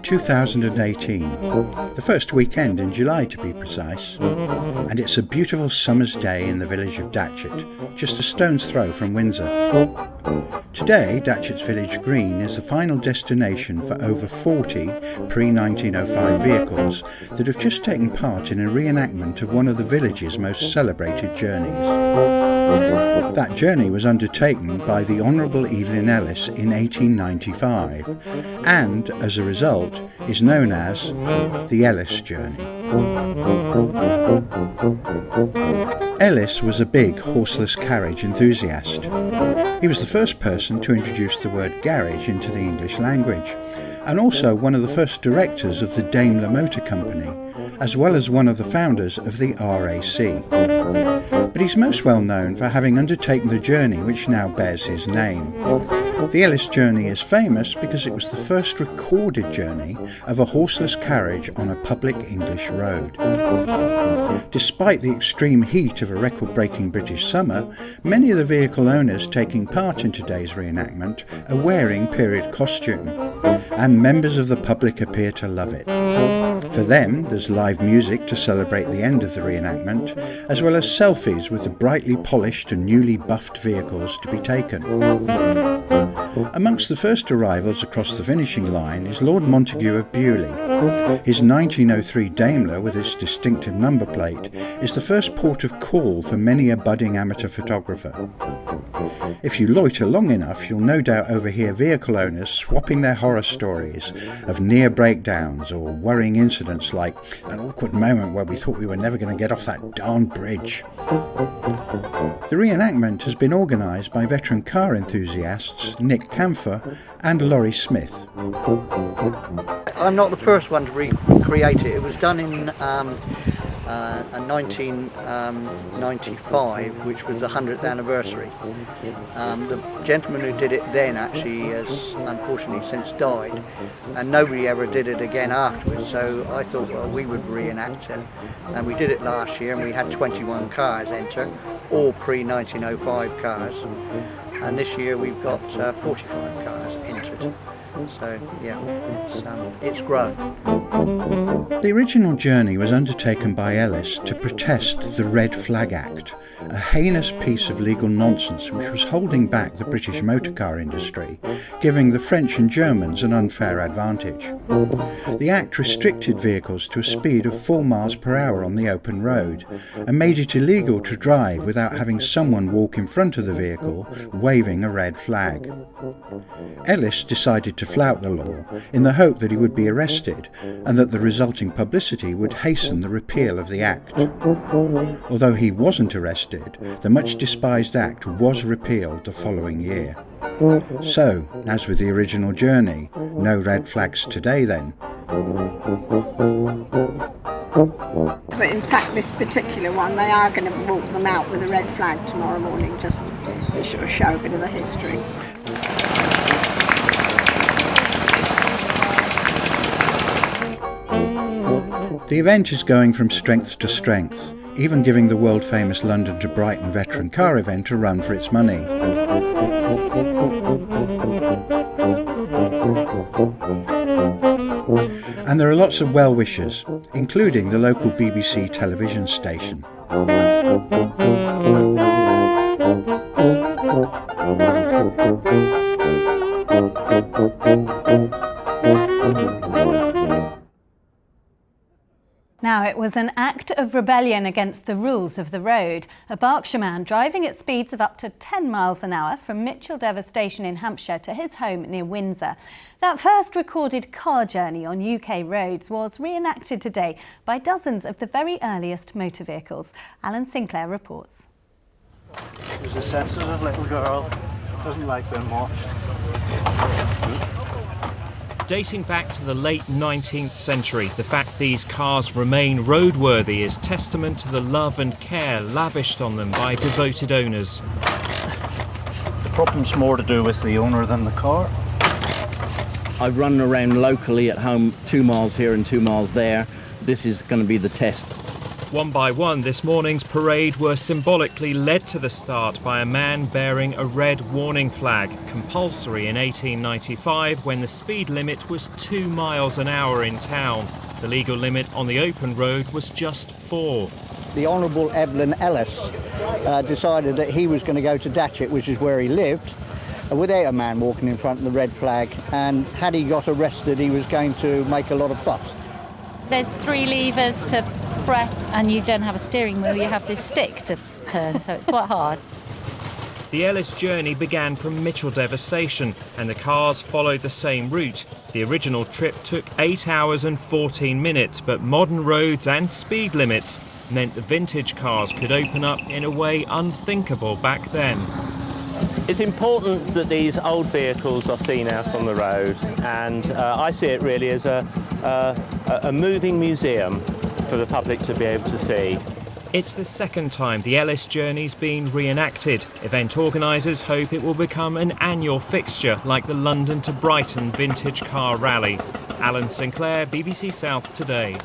...2018, the first weekend in July to be precise, and it's a beautiful summer's day in the village of Datchet, just a stone's throw from Windsor. Today, Datchet's village green is the final destination for over 40 pre-1905 vehicles that have just taken part in a reenactment of one of the village's most celebrated journeys. That journey was undertaken by the Honourable Evelyn Ellis in 1895 and, as a result, is known as the Ellis Journey. Ellis was a big horseless carriage enthusiast. He was the first person to introduce the word garage into the English language, and also one of the first directors of the Daimler Motor Company, as well as one of the founders of the RAC. But he's most well known for having undertaken the journey which now bears his name. The Ellis Journey is famous because it was the first recorded journey of a horseless carriage on a public English road. Despite the extreme heat of a record-breaking British summer, many of the vehicle owners taking part in today's reenactment are wearing period costume, and members of the public appear to love it. For them, there's live music to celebrate the end of the reenactment, as well as selfies with the brightly polished and newly buffed vehicles to be taken. Amongst the first arrivals across the finishing line is Lord Montague of Bewley. His 1903 Daimler, with its distinctive number plate, is the first port of call for many a budding amateur photographer. If you loiter long enough, you'll no doubt overhear vehicle owners swapping their horror stories of near breakdowns or worrying incidents like an awkward moment where we thought we were never going to get off that darned bridge. The reenactment has been organised by veteran car enthusiasts Nick Camphor and Laurie Smith. I'm not the first one to recreate it. It was done in 1995, which was the 100th anniversary. The gentleman who did it then actually has unfortunately since died, and nobody ever did it again afterwards, so I thought, well, we would reenact it, and we did it last year, and we had 21 cars enter, all pre-1905 cars, and this year we've got 45 cars entered. So yeah, it's grown. The original journey was undertaken by Ellis to protest the Red Flag Act, a heinous piece of legal nonsense which was holding back the British motor car industry, giving the French and Germans an unfair advantage. The Act restricted vehicles to a speed of 4 miles per hour on the open road and made it illegal to drive without having someone walk in front of the vehicle waving a red flag. Ellis decided to flout the law in the hope that he would be arrested and that the resulting publicity would hasten the repeal of the Act. Although he wasn't arrested, the much despised Act was repealed the following year. So, as with the original journey, no red flags today then. But in fact this particular one, they are going to walk them out with a red flag tomorrow morning, just to sort of show a bit of the history. The event is going from strength to strength, even giving the world-famous London to Brighton veteran car event a run for its money. And there are lots of well-wishers, including the local BBC television station. Now, it was an act of rebellion against the rules of the road. A Berkshire man driving at speeds of up to 10 miles an hour from Micheldever station in Hampshire to his home near Windsor. That first recorded car journey on UK roads was reenacted today by dozens of the very earliest motor vehicles. Alan Sinclair reports. She's a sensitive little girl, doesn't like them much. Dating back to the late 19th century, the fact these cars remain roadworthy is testament to the love and care lavished on them by devoted owners. The problem's more to do with the owner than the car. I run around locally at home, 2 miles here and 2 miles there. This is going to be the test. One by one, this morning's parade were symbolically led to the start by a man bearing a red warning flag, compulsory in 1895 when the speed limit was 2 miles an hour in town. The legal limit on the open road was just 4. The Honourable Evelyn Ellis decided that he was going to go to Datchet, which is where he lived, without a man walking in front of the red flag, and had he got arrested he was going to make a lot of fuss. There's 3 levers to press and you don't have a steering wheel, you have this stick to turn, so it's quite hard. The Ellis Journey began from Micheldever station and the cars followed the same route. The original trip took 8 hours and 14 minutes, but modern roads and speed limits meant the vintage cars could open up in a way unthinkable back then. It's important that these old vehicles are seen out on the road, and I see it really as a moving museum for the public to be able to see. It's the second time the Ellis Journey's been reenacted. Event organisers hope it will become an annual fixture like the London to Brighton Vintage Car Rally. Alan Sinclair, BBC South Today.